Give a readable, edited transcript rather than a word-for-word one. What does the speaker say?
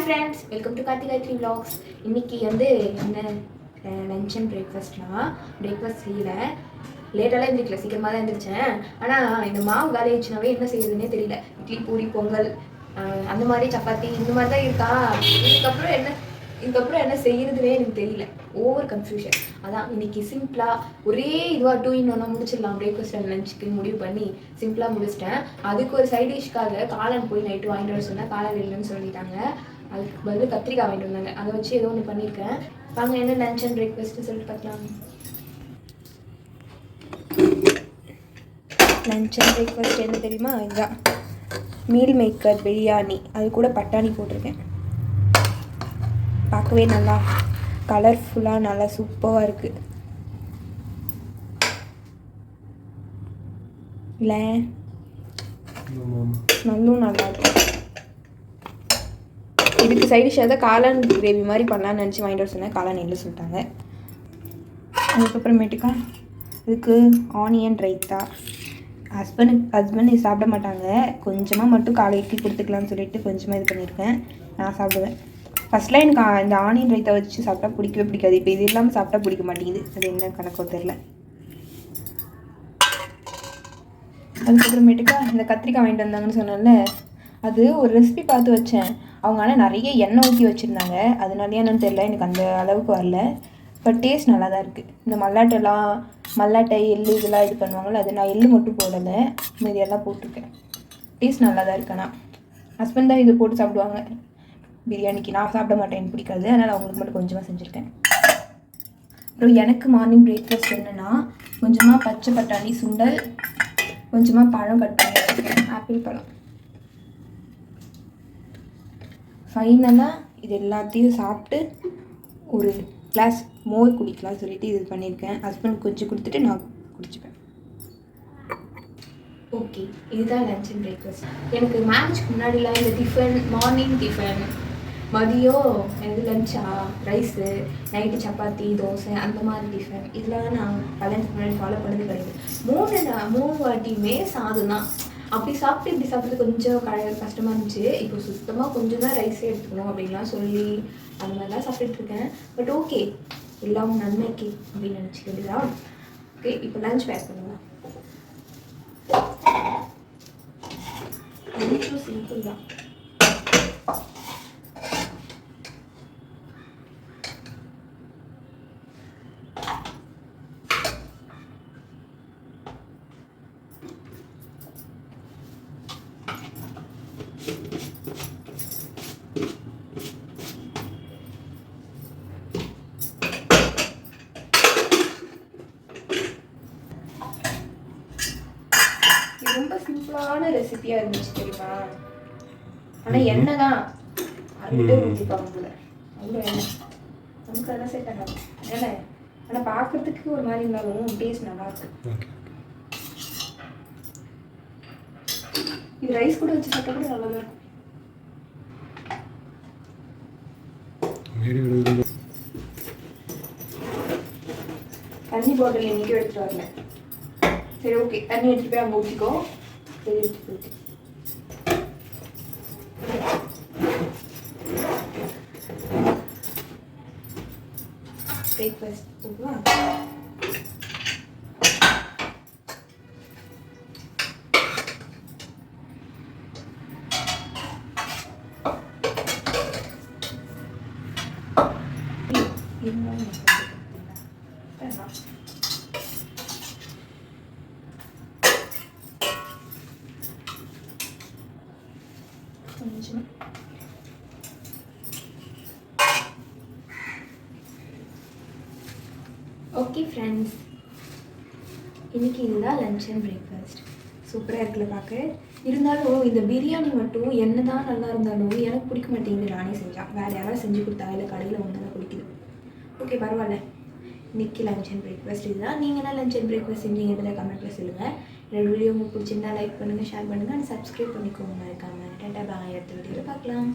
Friends, welcome to Karthigayathri vlogs. இன்னைக்கு வந்து என்ன லஞ்ச் அண்ட் பிரேக்ஃபாஸ்ட் செய்யலை. லேட்டாலாம் எழுந்திரிக்கல, சீக்கிரமாக தான் எழுந்திரிச்சேன். ஆனால் இந்த மாவு வேலையாச்சுனாவே என்ன செய்யுதுன்னே தெரியல. இட்லி, பூரி, பொங்கல், அந்த மாதிரி சப்பாத்தி இந்த மாதிரி தான் இருக்கா. இதுக்கப்புறம் என்ன செய்யறதுனே எனக்கு தெரியல. Over confusion. அதான் இன்னைக்கு சிம்பிளாக ஒரே இதுவாக 2 in 1 முடிச்சிடலாம். பிரேக்ஃபாஸ்ட் அண்ட் லஞ்சுக்கு முடிவு பண்ணி சிம்பிளாக முடிச்சிட்டேன். அதுக்கு ஒரு சைட் டிஷ்க்காக காளான் போய் நைட்டு வாங்கிட்டு வர சொன்னேன். காளான் இல்லைன்னு சொல்லிட்டாங்க. அதுக்கு பதில் கத்திரிக்காய் வாங்கிட்டு வந்தாங்க. அதை வச்சு ஏதோ ஒன்று பண்ணியிருக்கேன். வாங்க என்ன லஞ்ச் அண்ட் பிரேக்ஃபாஸ்ட்டு சொல்லிட்டு பார்க்கலாம். லஞ்ச் அண்ட் பிரேக்ஃபாஸ்ட் என்ன தெரியுமா? இதுதான் மீல் மேக்கர் பிரியாணி. அது கூட பட்டாணி போட்டிருக்கேன். பார்க்கவே நல்லா கலர்ஃபுல்லாக நல்லா சூப்பராக இருக்குது. இல்லை ஸ்மெல்லும் நல்லா இருக்கு. இதுக்கு சைட் டிஷ்ஷாக தான் காளான் கிரேவி மாதிரி பண்ணலான்னு நினச்சி வாங்கிட்டு வர சொன்னேன். காளான் இல்லை சொல்லிட்டாங்க. அதுக்கப்புறமேட்டுக்கா இதுக்கு ஆனியன் ரைத்தா. ஹஸ்பண்ட் இது சாப்பிட மாட்டாங்க. கொஞ்சமாக மட்டும் காலைக்கு கொடுத்துக்கலான்னு சொல்லிட்டு கொஞ்சமாக இது பண்ணியிருக்கேன். நான் சாப்பிடுவேன். ஃபஸ்ட்லாம் எனக்கு இந்த ஆனியன் ரைத்தா வச்சு சாப்பிட்டா பிடிக்கவே பிடிக்காது. இப்போ இது இல்லாமல் சாப்பிட்டா பிடிக்க மாட்டேங்குது. அது என்ன கணக்கோ தெரில. அதுக்கப்புறமேட்டுக்கா இந்த கத்திரிக்காய் வாங்கிட்டு வந்தாங்கன்னு சொன்னால அது ஒரு ரெசிபி பார்த்து வச்சேன். அவங்க ஆனால் நிறைய எண்ணெய் ஊற்றி வச்சுருந்தாங்க. அதனாலே என்னன்னு தெரில, எனக்கு அந்த அளவுக்கு வரல. பட் டேஸ்ட் நல்லா தான் இருக்குது. இந்த மல்லாட்டை எள்ளு இதெல்லாம் இது பண்ணுவாங்கள்ல, அது நான் எள்ளு மட்டும் போடலை, மீதியெல்லாம் போட்டிருக்கேன். டேஸ்ட் நல்லா தான் இருக்கு. ஆனால் ஹஸ்பண்ட் தான் இது போட்டு சாப்பிடுவாங்க பிரியாணிக்கு. நான் சாப்பிட மாட்டேன், எனக்கு பிடிக்காது. அதனால் அவங்களுக்கு மட்டும் கொஞ்சமாக செஞ்சுருக்கேன். அப்புறம் எனக்கு மார்னிங் பிரேக்ஃபாஸ்ட் என்னென்னா கொஞ்சமாக பச்சை பட்டாணி சுண்டல், கொஞ்சமாக பழம் கட் பண்ணி வச்சுருக்கேன், ஆப்பிள் பழம். ஃபைனலாக இது எல்லாத்தையும் சாப்பிட்டு ஒரு கிளாஸ் மோர் குடிக்கலாம் சொல்லிட்டு இது பண்ணியிருக்கேன். ஹஸ்பண்ட் கொஞ்சம் கொடுத்துட்டு நான் குடிச்சுப்பேன். ஓகே, இதுதான் லஞ்ச் அண்ட் பிரேக்ஃபாஸ்ட். எனக்கு மேரேஜ்க்கு முன்னாடிலாம் இந்த டிஃபன், மார்னிங் டிஃபன், மதியம் எனக்கு லஞ்சா ரைஸு, நைட்டு சப்பாத்தி தோசை அந்த மாதிரி டிஃபன், இதெல்லாம் நான் கல்யாணத்துக்கு முன்னாடி ஃபாலோ பண்ணது கிடையாது. 3 வாட்டியுமே சாதம் தான். அப்படி சாப்பிட்டு இப்படி சாப்பிட்றது கொஞ்சம் கஷ்டமாக இருந்துச்சு. இப்போ சுத்தமாக கொஞ்சம் தான் ரைஸே எடுத்துக்கணும் அப்படின்லாம் சொல்லி அந்த மாதிரிலாம் சாப்பிட்டுருக்கேன். பட் ஓகே, எல்லாம் நன்மைக்கு அப்படின்னு நினச்சிக்கிட்டுதான். ஓகே, இப்போ லஞ்ச் பேக் பண்ணுவேன். கொஞ்சம் சிம்பிள் தான். ரொம்ப சிம்பிளான ரெசிபியாக இருந்துச்சு தெரியுமா? ஆனால் எண்ணெய் தான் அதுக்கிட்டே ஊற்றிப்பாங்க போல. அவ்வளோ எண்ணெய் நமக்கு அதெல்லாம் செட் ஆகாது. ஏன்னா ஆனால் பார்க்கறதுக்கு ஒரு மாதிரி இருந்தாலும் டேஸ்ட் நல்லாயிருக்கு. இது ரைஸ் கூட வச்சு சாப்பிட்டா கூட நல்லா தான் இருக்கும். தண்ணி பாட்டில் இன்னைக்கு எடுத்துட்டு வரல. சரி ஓகே, தண்ணி எடுத்துட்டு போய் அங்கே ஊற்றிக்கோ. சரி எடுத்துட்டு பிரேக்ஃபாஸ்ட் போடுவா. ஓகே ஃப்ரெண்ட்ஸ், இன்றைக்கி இதுதான் லஞ்ச் அண்ட் பிரேக்ஃபாஸ்ட். சூப்பராக இருக்குல்ல பார்க்க. இருந்தாலும் இந்த பிரியாணி மட்டும் என்ன தான் நல்லா இருந்தாலும் எனக்கு பிடிக்க மாட்டேங்குது. நானே செஞ்சேன், வேறு யாராவது செஞ்சு கொடுத்தா இல்லை கடையில் ஒன்று தான் பிடிக்குது. ஓகே பரவாயில்ல. இன்றைக்கி லஞ்ச் அண்ட் பிரேக்ஃபாஸ்ட் இதுதான். நீங்கள் என்ன லஞ்ச் அண்ட் பிரேக்ஃபாஸ்ட் செஞ்சீங்கன்றதை கமெண்ட்டில் சொல்லுங்கள். என்னோடய வீடியோ உங்களுக்கு பிடிச்சிருந்தா லைக் பண்ணுங்கள், ஷேர் பண்ணுங்கள், அண்ட் சப்ஸ்கிரைப் பண்ணிக்கோங்க. இருக்காங்க. டாடா பாய். அடுத்த வீடியோவில் பார்க்கலாம்.